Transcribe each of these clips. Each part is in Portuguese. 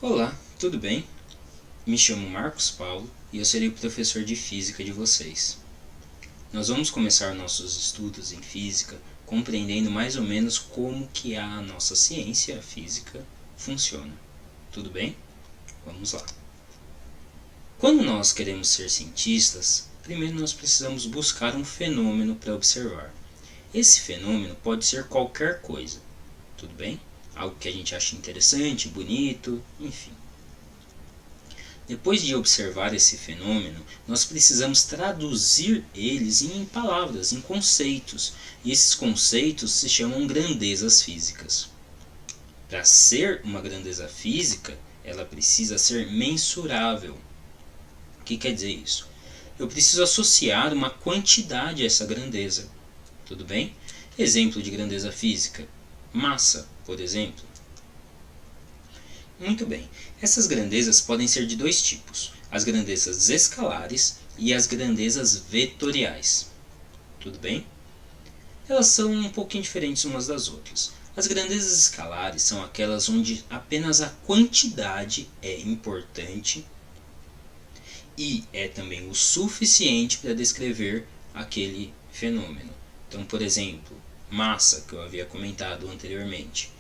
Olá, tudo bem? Me chamo Marcos Paulo e eu serei o professor de Física de vocês. Nós vamos começar nossos estudos em Física compreendendo mais ou menos como que a nossa ciência, a Física, funciona. Tudo bem? Vamos lá. Quando nós queremos ser cientistas, primeiro nós precisamos buscar um fenômeno para observar. Esse fenômeno pode ser qualquer coisa, tudo bem? Algo que a gente acha interessante, bonito, enfim. Depois de observar esse fenômeno, nós precisamos traduzir eles em palavras, em conceitos, e esses conceitos se chamam grandezas físicas. Para ser uma grandeza física, ela precisa ser mensurável. O que quer dizer isso? Eu preciso associar uma quantidade a essa grandeza. Tudo bem? Exemplo de grandeza física: massa, por exemplo. Muito bem, essas grandezas podem ser de dois tipos: as grandezas escalares e as grandezas vetoriais. Tudo bem? Elas são um pouquinho diferentes umas das outras. As grandezas escalares são aquelas onde apenas a quantidade é importante e é também o suficiente para descrever aquele fenômeno. Então, por exemplo, massa, que eu havia comentado anteriormente.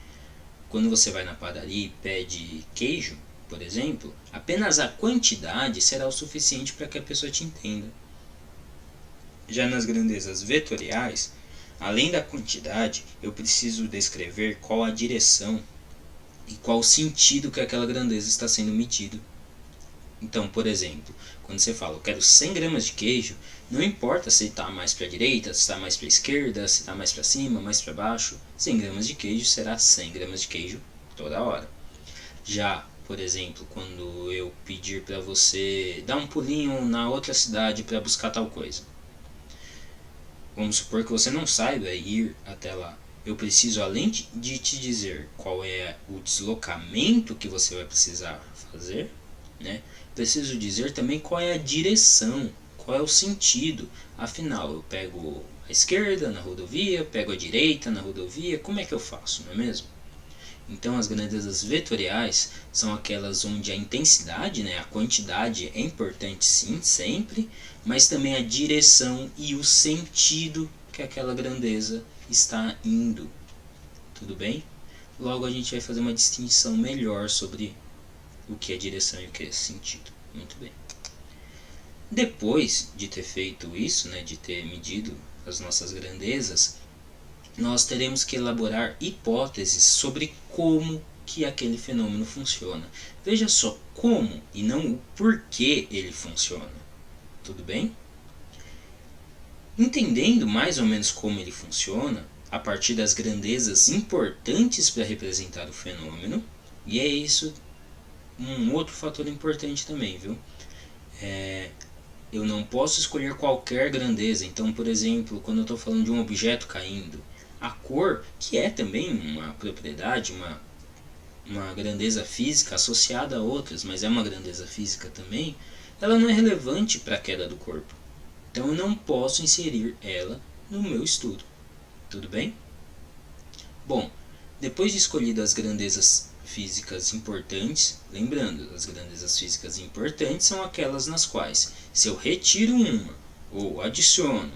Quando você vai na padaria e pede queijo, por exemplo, apenas a quantidade será o suficiente para que a pessoa te entenda. Já nas grandezas vetoriais, além da quantidade, eu preciso descrever qual a direção e qual o sentido que aquela grandeza está sendo medido. Então, por exemplo, quando você fala, eu quero 100 gramas de queijo, não importa se está mais para a direita, se está mais para a esquerda, se está mais para cima, mais para baixo, 100 gramas de queijo será 100 gramas de queijo toda hora. Já, por exemplo, quando eu pedir para você dar um pulinho na outra cidade para buscar tal coisa, vamos supor que você não saiba ir até lá. Eu preciso, além de te dizer qual é o deslocamento que você vai precisar fazer, né? Preciso dizer também qual é a direção, qual é o sentido. Afinal, eu pego a esquerda na rodovia, pego a direita na rodovia, como é que eu faço, não é mesmo? Então, as grandezas vetoriais são aquelas onde a intensidade, né, a quantidade é importante sim, sempre, mas também a direção e o sentido que aquela grandeza está indo. Tudo bem? Logo a gente vai fazer uma distinção melhor sobre o que é direção e o que é sentido. Muito bem. Depois de ter feito isso, né, de ter medido as nossas grandezas, nós teremos que elaborar hipóteses sobre como que aquele fenômeno funciona. Veja só, como e não o porquê ele funciona. Tudo bem? Entendendo mais ou menos como ele funciona, a partir das grandezas importantes para representar o fenômeno, e é isso um outro fator importante também, viu? Eu não posso escolher qualquer grandeza. Então, por exemplo, quando eu estou falando de um objeto caindo, a cor, que é também uma propriedade, uma grandeza física associada a outras, mas é uma grandeza física também, ela não é relevante para a queda do corpo. Então eu não posso inserir ela no meu estudo. Tudo bem? Bom, depois de escolhido as grandezas físicas importantes, lembrando, as grandezas físicas importantes são aquelas nas quais, se eu retiro uma, ou adiciono,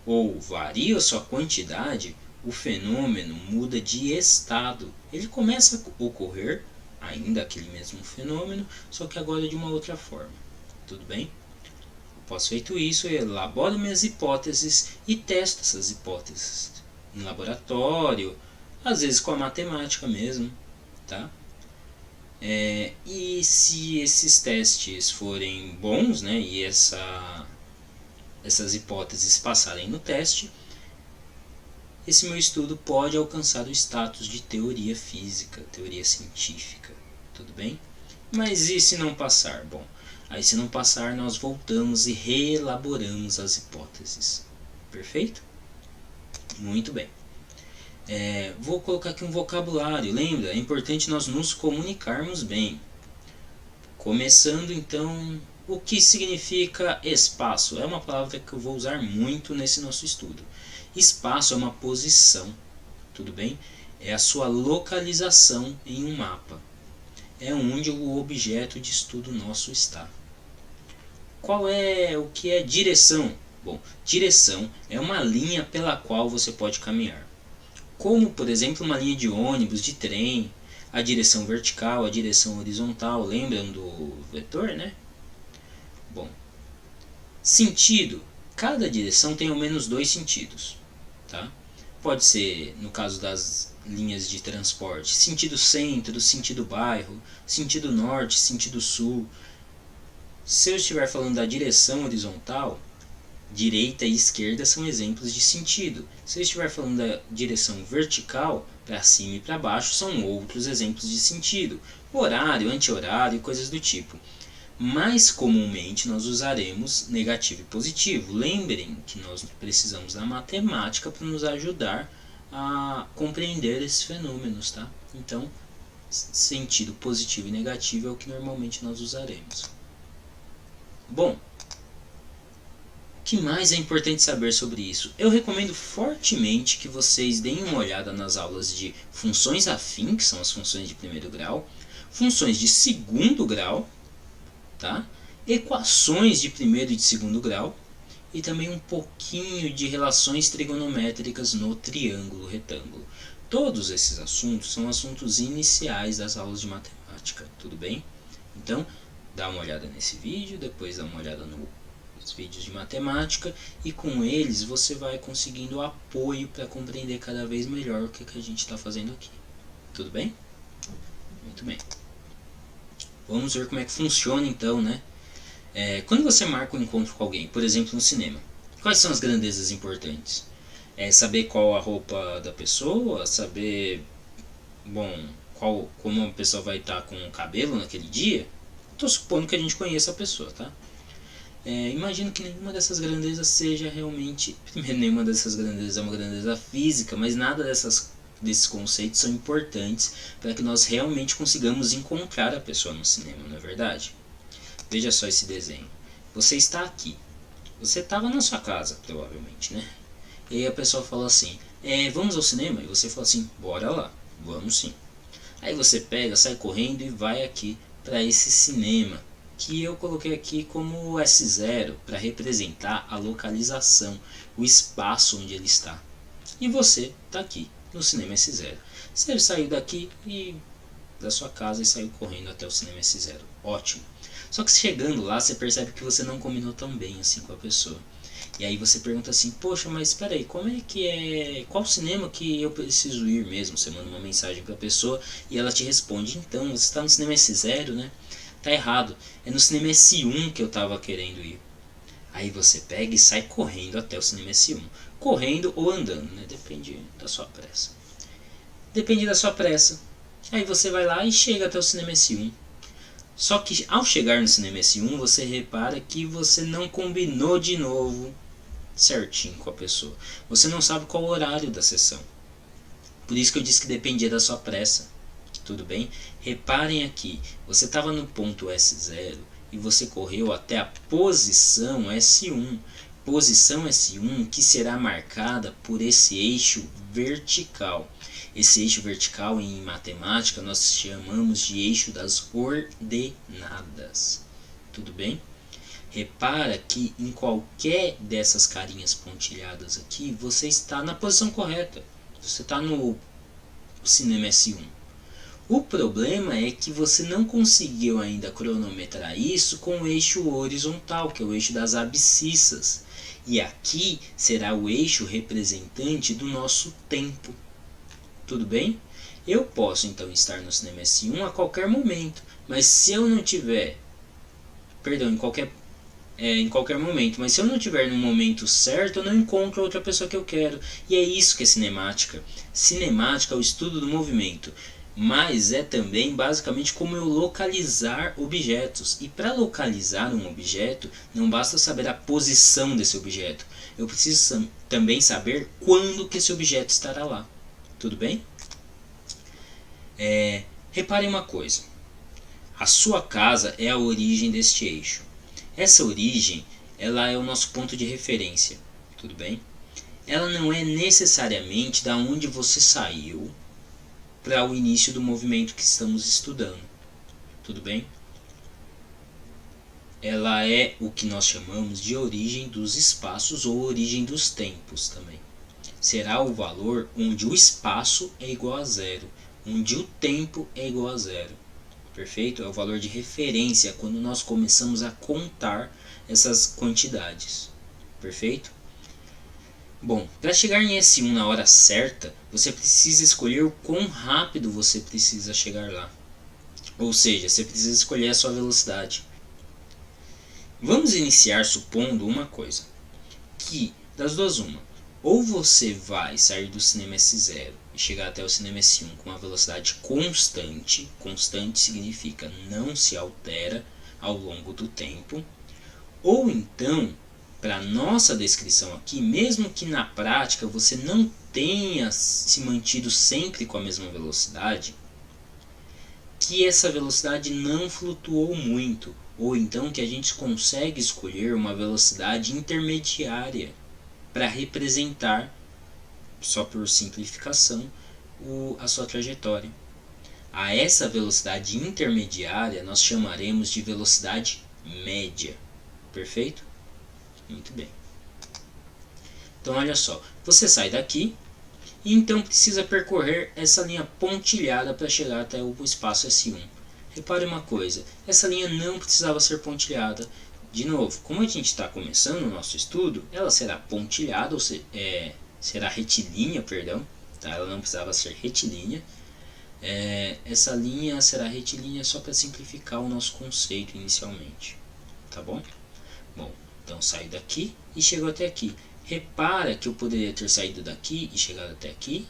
ou vario a sua quantidade, o fenômeno muda de estado. Ele começa a ocorrer, ainda aquele mesmo fenômeno, só que agora de uma outra forma. Tudo bem? Após feito isso, eu elaboro minhas hipóteses e testo essas hipóteses em laboratório, às vezes com a matemática mesmo, tá? E se esses testes forem bons, né, e essas hipóteses passarem no teste, esse meu estudo pode alcançar o status de teoria física, teoria científica, tudo bem? Mas e se não passar? Bom, aí se não passar, nós voltamos e reelaboramos as hipóteses. Perfeito? Muito bem. Vou colocar aqui um vocabulário. Lembra? É importante nós nos comunicarmos bem. Começando então, o que significa espaço? É uma palavra que eu vou usar muito nesse nosso estudo. Espaço é uma posição, tudo bem? É a sua localização em um mapa. é onde o objeto de estudo nosso está. Qual é o que é direção? Bom, direção é uma linha pela qual você pode caminhar. Como, por exemplo, uma linha de ônibus, de trem, a direção vertical, a direção horizontal, lembram do vetor, né? Bom, sentido. Cada direção tem ao menos 2 sentidos, tá? Pode ser, no caso das linhas de transporte, sentido centro, sentido bairro, sentido norte, sentido sul. Se eu estiver falando da direção horizontal, direita e esquerda são exemplos de sentido. Se eu estiver falando da direção vertical, para cima e para baixo, são outros exemplos de sentido. Horário, anti-horário e coisas do tipo. Mais comumente nós usaremos negativo e positivo. Lembrem que nós precisamos da matemática para nos ajudar a compreender esses fenômenos, tá? Então, sentido positivo e negativo é o que normalmente nós usaremos. Bom, o que mais é importante saber sobre isso? Eu recomendo fortemente que vocês deem uma olhada nas aulas de funções afim, que são as funções de primeiro grau, funções de segundo grau, tá? Equações de primeiro e de segundo grau, e também um pouquinho de relações trigonométricas no triângulo retângulo. Todos esses assuntos são assuntos iniciais das aulas de matemática, tudo bem? Então, dá uma olhada nesse vídeo, depois dá uma olhada nos vídeos de matemática, e com eles você vai conseguindo apoio para compreender cada vez melhor o que a gente está fazendo aqui. Tudo bem? Muito bem. Vamos ver como é que funciona então, né? Quando você marca um encontro com alguém, por exemplo no cinema, quais são as grandezas importantes? Saber qual a roupa da pessoa, saber, bom, como a pessoa vai estar com o cabelo naquele dia. Estou supondo que a gente conheça a pessoa, tá? Imagino que nenhuma dessas grandezas seja realmente... Primeiro, nenhuma dessas grandezas é uma grandeza física, mas nada desses conceitos são importantes para que nós realmente consigamos encontrar a pessoa no cinema, não é verdade? Veja só esse desenho. Você está aqui. Você estava na sua casa, provavelmente, né? E aí a pessoa fala assim, vamos ao cinema? E você fala assim, bora lá, vamos sim. Aí você pega, sai correndo e vai aqui para esse cinema, que eu coloquei aqui como S0 para representar a localização, o espaço onde ele está. E você está aqui no cinema S0. Você saiu daqui da sua casa e saiu correndo até o cinema S0. Ótimo. Só que chegando lá você percebe que você não combinou tão bem assim com a pessoa. E aí você pergunta assim, poxa, mas espera aí, como é que é, qual cinema que eu preciso ir mesmo? Você manda uma mensagem para a pessoa e ela te responde, então, você está no cinema S0, né? Tá errado, é no cinema S1 que eu estava querendo ir. Aí você pega e sai correndo até o cinema S1. Correndo ou andando, né? Depende da sua pressa. Depende da sua pressa. Aí você vai lá e chega até o cinema S1. Só que ao chegar no cinema S1, você repara que você não combinou de novo certinho com a pessoa. Você não sabe qual o horário da sessão. Por isso que eu disse que dependia da sua pressa. Tudo bem? Reparem aqui, você estava no ponto S0 e você correu até a posição S1. Posição S1 que será marcada por esse eixo vertical. Esse eixo vertical em matemática nós chamamos de eixo das ordenadas. Tudo bem? Repara que em qualquer dessas carinhas pontilhadas aqui, você está na posição correta. Você está no cinema S1. O problema é que você não conseguiu ainda cronometrar isso com o eixo horizontal, que é o eixo das abscissas. E aqui será o eixo representante do nosso tempo. Tudo bem? Eu posso então estar no cinema S1 a qualquer momento, mas se eu não tiver... Perdão, em qualquer momento, mas se eu não tiver no momento certo, eu não encontro a outra pessoa que eu quero. E é isso que é cinemática. Cinemática é o estudo do movimento, mas é também basicamente como eu localizar objetos. E para localizar um objeto, não basta saber a posição desse objeto. Eu preciso também saber quando que esse objeto estará lá. Tudo bem? Reparem uma coisa. A sua casa é a origem deste eixo. Essa origem, ela é o nosso ponto de referência, tudo bem? Ela não é necessariamente da onde você saiu para o início do movimento que estamos estudando, tudo bem? Ela é o que nós chamamos de origem dos espaços ou origem dos tempos também. Será o valor onde o espaço é igual a zero, onde o tempo é igual a zero. Perfeito? É o valor de referência quando nós começamos a contar essas quantidades. Perfeito? Bom, para chegar em S1 na hora certa, você precisa escolher o quão rápido você precisa chegar lá. Ou seja, você precisa escolher a sua velocidade. Vamos iniciar supondo uma coisa, que das duas uma, ou você vai sair do cinema S0 e chegar até o cinema S1 com uma velocidade constante, constante significa não se altera ao longo do tempo, ou então, para nossa descrição aqui, mesmo que na prática você não tenha se mantido sempre com a mesma velocidade, que essa velocidade não flutuou muito, ou então que a gente consegue escolher uma velocidade intermediária para representar, só por simplificação, a sua trajetória. A essa velocidade intermediária nós chamaremos de velocidade média. Perfeito? Muito bem. Então olha só, você sai daqui e então precisa percorrer essa linha pontilhada para chegar até o espaço S1. Repare uma coisa, essa linha não precisava ser pontilhada. De novo, como a gente está começando o nosso estudo, ela será pontilhada, ou será retilínea, perdão. Tá? Ela não precisava ser retilínea. Essa linha será retilínea só para simplificar o nosso conceito inicialmente. Tá bom? Bom, então saio daqui e chego até aqui. Repara que eu poderia ter saído daqui e chegado até aqui,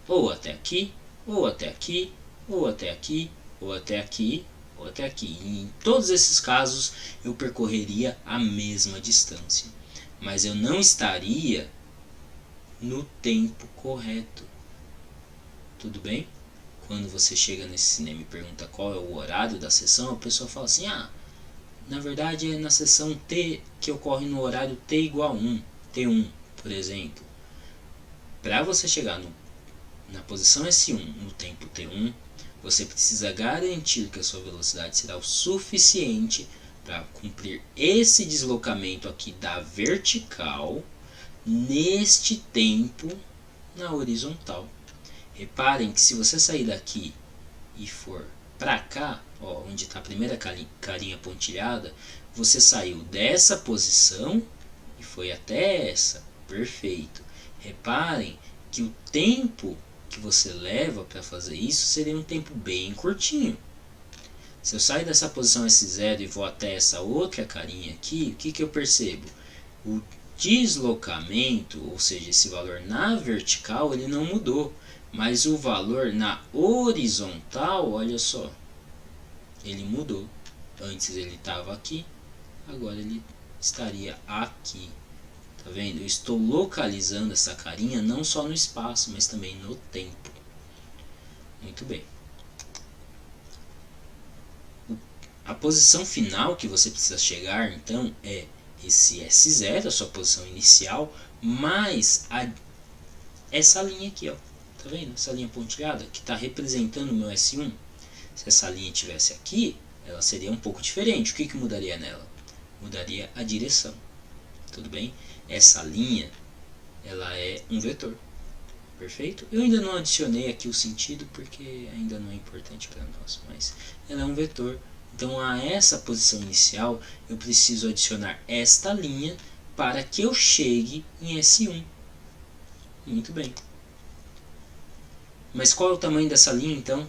ou até aqui, ou até aqui, ou até aqui, ou até aqui, ou até aqui. E em todos esses casos eu percorreria a mesma distância, mas eu não estaria no tempo correto. Tudo bem? Quando você chega nesse cinema e pergunta qual é o horário da sessão, a pessoa fala assim, na verdade é na sessão T que ocorre no horário T igual a 1, T1, por exemplo. Para você chegar na posição S1 no tempo T1, você precisa garantir que a sua velocidade será o suficiente para cumprir esse deslocamento aqui da vertical neste tempo na horizontal. Reparem que se você sair daqui e for para cá, onde está a primeira carinha pontilhada, você saiu dessa posição e foi até essa. Perfeito. Reparem que o tempo que você leva para fazer isso seria um tempo bem curtinho. Se eu sair dessa posição S0 e vou até essa outra carinha aqui, o que eu percebo? O deslocamento, ou seja, esse valor na vertical, ele não mudou. Mas o valor na horizontal, olha só, ele mudou. Antes ele estava aqui, agora ele estaria aqui. Tá vendo? Eu estou localizando essa carinha não só no espaço, mas também no tempo. Muito bem. A posição final que você precisa chegar, então, é esse S0, a sua posição inicial, mais essa linha aqui, ó. Tá vendo? Essa linha pontilhada que está representando o meu S1. Se essa linha estivesse aqui, ela seria um pouco diferente. O que mudaria nela? Mudaria a direção. Tudo bem? Essa linha, ela é um vetor. Perfeito? Eu ainda não adicionei aqui o sentido porque ainda não é importante para nós, mas ela é um vetor. Então a essa posição inicial eu preciso adicionar esta linha para que eu chegue em S1. Muito bem. Mas qual é o tamanho dessa linha então?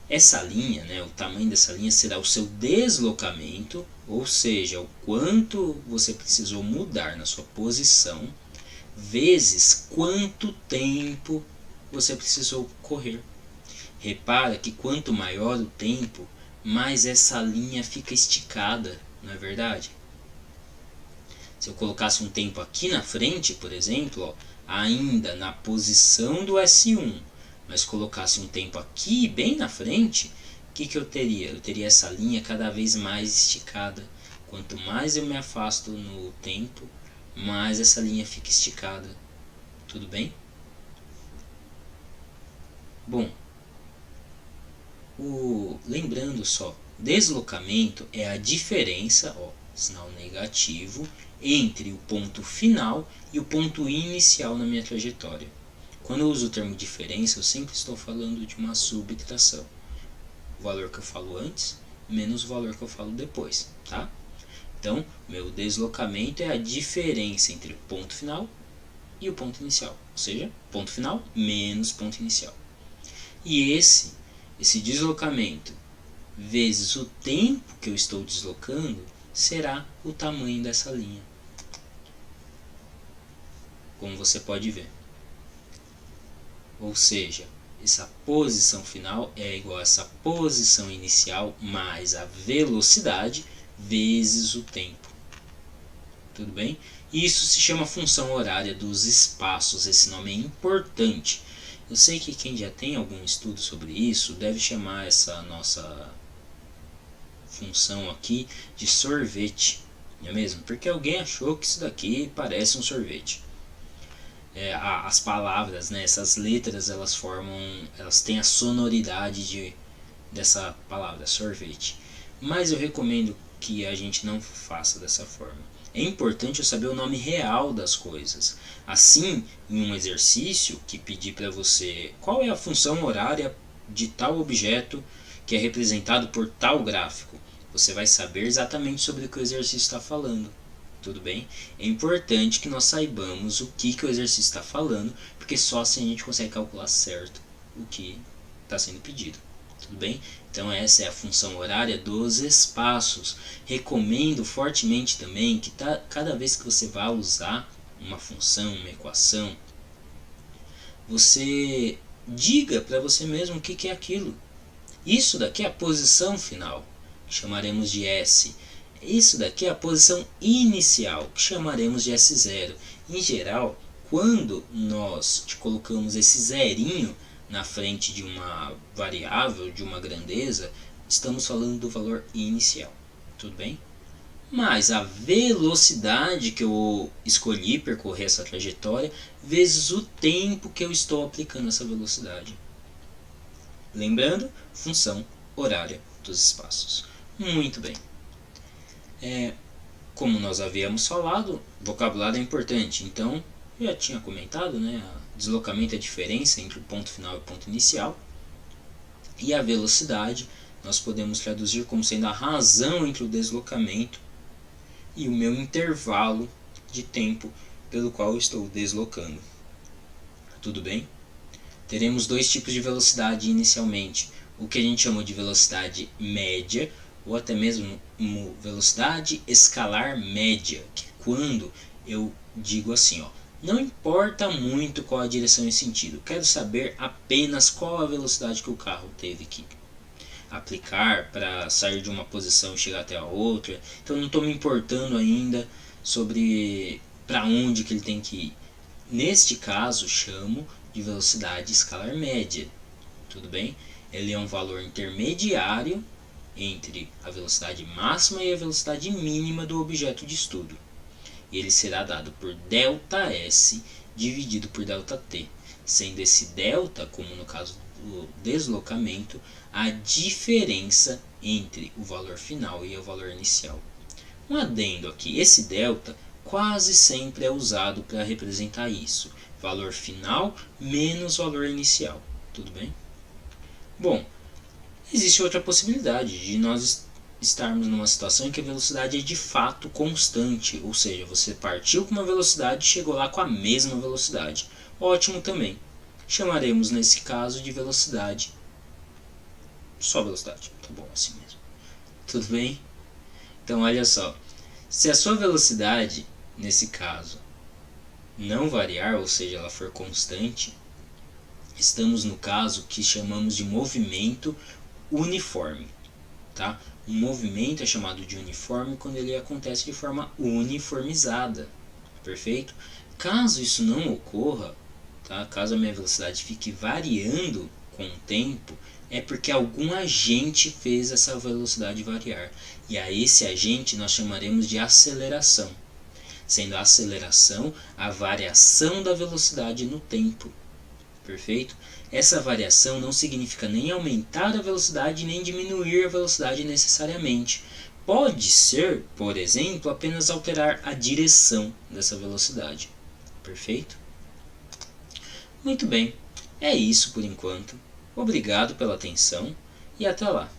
Essa linha, o tamanho dessa linha será o seu deslocamento, ou seja, o quanto você precisou mudar na sua posição, vezes quanto tempo você precisou correr. Repara que quanto maior o tempo, mais essa linha fica esticada, não é verdade? Se eu colocasse um tempo aqui na frente, por exemplo, ainda na posição do S1, mas colocasse um tempo aqui bem na frente, o que eu teria? Eu teria essa linha cada vez mais esticada. Quanto mais eu me afasto no tempo, mais essa linha fica esticada. Tudo bem? Bom, lembrando só Deslocamento é a diferença, sinal negativo, entre o ponto final e o ponto inicial na minha trajetória. Quando eu uso o termo diferença, eu sempre estou falando de uma subtração. O valor que eu falo antes, menos o valor que eu falo depois, tá? Então, meu deslocamento é a diferença entre o ponto final e o ponto inicial. Ou seja, ponto final menos ponto inicial. E esse deslocamento vezes o tempo que eu estou deslocando será o tamanho dessa linha. Como você pode ver. Ou seja, essa posição final é igual a essa posição inicial mais a velocidade vezes o tempo. Tudo bem? Isso se chama função horária dos espaços. Esse nome é importante. Eu sei que quem já tem algum estudo sobre isso deve chamar essa nossa função aqui de sorvete, não é mesmo? Porque alguém achou que isso daqui parece um sorvete. As palavras, né, essas letras, elas têm a sonoridade dessa palavra, sorvete. Mas eu recomendo que a gente não faça dessa forma. É importante eu saber o nome real das coisas. Assim, em um exercício que pedir para você qual é a função horária de tal objeto que é representado por tal gráfico, você vai saber exatamente sobre o que o exercício está falando. Tudo bem? É importante que nós saibamos o que o exercício está falando, porque só assim a gente consegue calcular certo o que está sendo pedido. Tudo bem? Então essa é a função horária dos espaços. Recomendo fortemente também que cada vez que você vai usar uma função, uma equação, você diga para você mesmo o que é aquilo. Isso daqui é a posição final, que chamaremos de S. Isso daqui é a posição inicial, que chamaremos de S0. Em geral, quando nós colocamos esse zerinho na frente de uma variável, de uma grandeza, estamos falando do valor inicial. Tudo bem? Mas a velocidade que eu escolhi percorrer essa trajetória, vezes o tempo que eu estou aplicando essa velocidade. Lembrando, função horária dos espaços. Muito bem. Como nós havíamos falado, vocabulário é importante. Então, eu já tinha comentado, né? Deslocamento é a diferença entre o ponto final e o ponto inicial. E a velocidade nós podemos traduzir como sendo a razão entre o deslocamento e o meu intervalo de tempo pelo qual eu estou deslocando. Tudo bem? Teremos dois tipos de velocidade inicialmente. O que a gente chama de velocidade média, ou até mesmo velocidade escalar média, que é quando eu digo assim, não importa muito qual a direção e sentido, quero saber apenas qual a velocidade que o carro teve que aplicar para sair de uma posição e chegar até a outra. Então não estou me importando ainda sobre para onde que ele tem que ir. Neste caso, chamo de velocidade escalar média. Tudo bem? Ele é um valor intermediário entre a velocidade máxima e a velocidade mínima do objeto de estudo. E ele será dado por ΔS dividido por ΔT, sendo esse delta, como no caso do deslocamento, a diferença entre o valor final e o valor inicial. Um adendo aqui, esse delta quase sempre é usado para representar isso, valor final menos valor inicial. Tudo bem? Bom, existe outra possibilidade de nós estarmos numa situação em que a velocidade é de fato constante, ou seja, você partiu com uma velocidade e chegou lá com a mesma velocidade. Ótimo também. Chamaremos nesse caso de velocidade. Só velocidade, tá bom assim mesmo. Tudo bem? Então olha só, se a sua velocidade, nesse caso, não variar, ou seja, ela for constante, estamos no caso que chamamos de movimento uniforme. Tá? Um movimento é chamado de uniforme quando ele acontece de forma uniformizada. Perfeito? Caso isso não ocorra, tá? Caso a minha velocidade fique variando com o tempo, é porque algum agente fez essa velocidade variar. E a esse agente nós chamaremos de aceleração. Sendo a aceleração a variação da velocidade no tempo. Perfeito? Essa variação não significa nem aumentar a velocidade nem diminuir a velocidade necessariamente. Pode ser, por exemplo, apenas alterar a direção dessa velocidade. Perfeito? Muito bem, é isso por enquanto. Obrigado pela atenção e até lá.